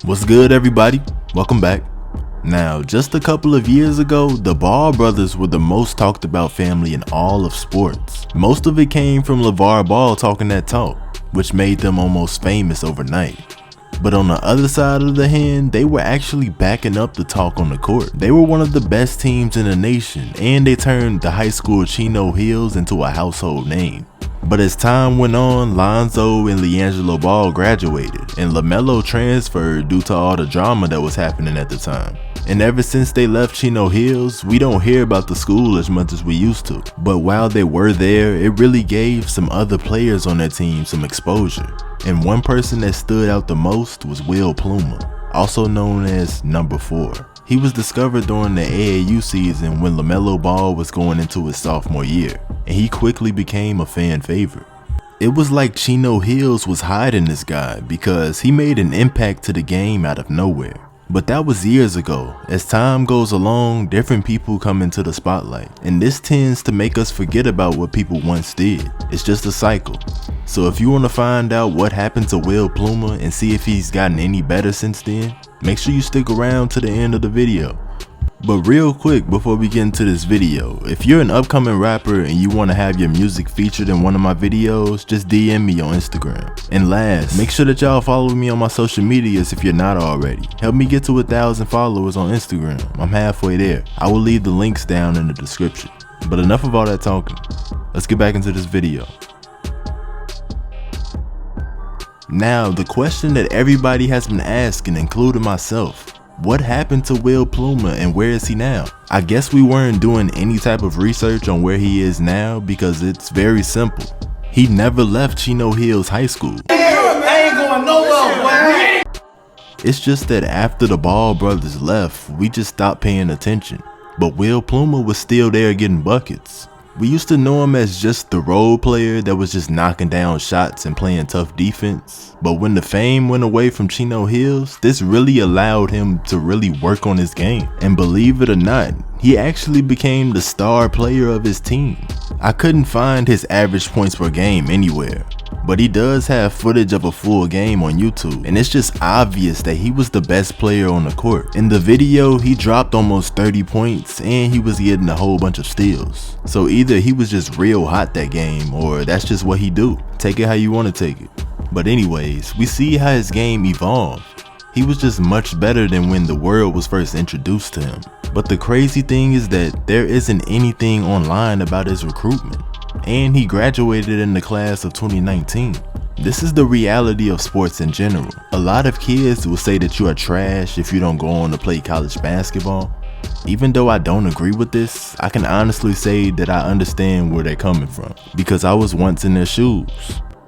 What's good, everybody? Welcome back. Now, just a couple of years ago, the Ball brothers were the most talked about family in all of sports. Most of it came from LeVar Ball talking that talk, which made them almost famous overnight. But on the other side of the hand, they were actually backing up the talk on the court. They were one of the best teams in the nation, and they turned the high school Chino Hills into a household name. But as time went on, Lonzo and LiAngelo Ball graduated, and Lamelo transferred due to all the drama that was happening at the time. And ever since they left Chino Hills, we don't hear about the school as much as we used to. But while they were there, it really gave some other players on their team some exposure. And one person that stood out the most was Pluma, also known as Number 4. He was discovered during the AAU season when Lamelo Ball was going into his sophomore year, and he quickly became a fan favorite. It was like Chino Hills was hiding this guy because he made an impact to the game out of nowhere. But that was years ago. As time goes along, different people come into the spotlight, and this tends to make us forget about what people once did. It's just a cycle. So if you want to find out what happened to Pluma and see if he's gotten any better since then, make sure you stick around to the end of the video. But real quick before we get into this video, if you're an upcoming rapper and you want to have your music featured in one of my videos, just DM me on Instagram. And last, make sure that y'all follow me on my social medias if you're not already. Help me get to 1,000 followers on Instagram. I'm halfway there. I will leave the links down in the description. But enough of all that talking. Let's get back into this video. Now, the question that everybody has been asking, including myself, what happened to Pluma and where is he now? I guess we weren't doing any type of research on where he is now because it's very simple. He never left Chino Hills High School. I ain't going nowhere, boy. It's just that after the Ball brothers left, we just stopped paying attention. But Pluma was still there getting buckets. We used to know him as just the role player that was just knocking down shots and playing tough defense. But when the fame went away from Chino Hills, this really allowed him to really work on his game. And believe it or not, he actually became the star player of his team. I couldn't find his average points per game anywhere, but he does have footage of a full game on YouTube, and it's just obvious that he was the best player on the court. In the video, he dropped almost 30 points and he was getting a whole bunch of steals. So either he was just real hot that game, or that's just what he do. Take it how you want to take it. But anyways, we see how his game evolved. He was just much better than when the world was first introduced to him. But the crazy thing is that there isn't anything online about his recruitment. And he graduated in the class of 2019. This is the reality of sports in general. A lot of kids will say that you are trash if you don't go on to play college basketball. Even though I don't agree with this, I can honestly say that I understand where they're coming from, because I was once in their shoes.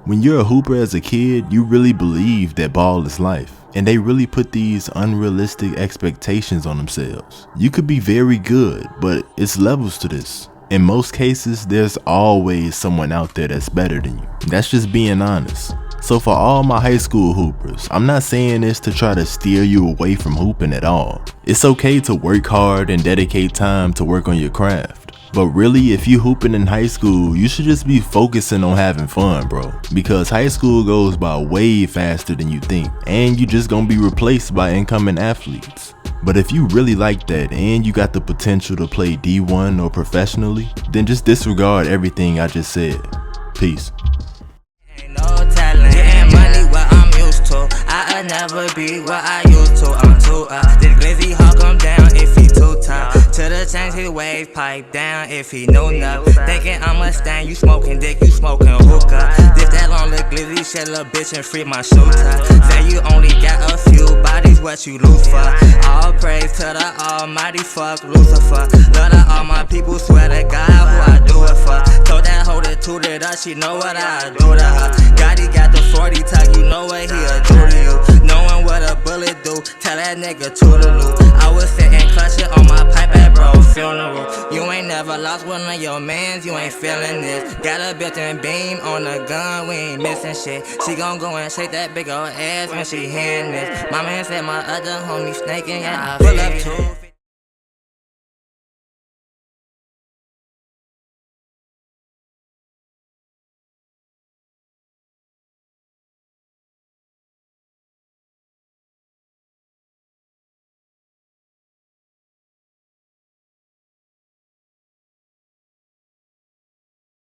When you're a hooper as a kid, you really believe that ball is life. And they really put these unrealistic expectations on themselves. You could be very good, but it's levels to this. In most cases, there's always someone out there that's better than you. That's just being honest. So for all my high school hoopers, I'm not saying this to try to steer you away from hooping at all. It's okay to work hard and dedicate time to work on your craft. But really, if you hooping in high school, you should just be focusing on having fun, bro. Because high school goes by way faster than you think, and you just gonna be replaced by incoming athletes. But if you really like that and you got the potential to play D1 or professionally, then just disregard everything I just said. Peace. Ain't no talent, getting money what I'm used to. I'll never be what I used to. I'm too this glizzy hawk come down if he too tough. To the change his waves pipe down if he knew enough. Thinking I'm a stain, you smoking dick, you smoking hookah. This that long little glizzy shit, little bitch, and free my shooter. Say you only got a few bodies, what you lose for? All praise to the almighty, fuck Lucifer. Love to all my people, swear to God who I do it for. Told that hoe to toot it up, she know what I do to her. Gotti got the 40 tuck, you know what he'll do to you. Knowing what a bullet do, tell that nigga toodaloo. I was sitting clutching on my pipe at bro funeral. You ain't never lost one of your mans, you ain't feeling this. Got a built-in beam on the gun, we ain't missing shit. She gon' go and shake that big old ass when she hearing this. My man said my other homie snaking, yeah, I pull up too.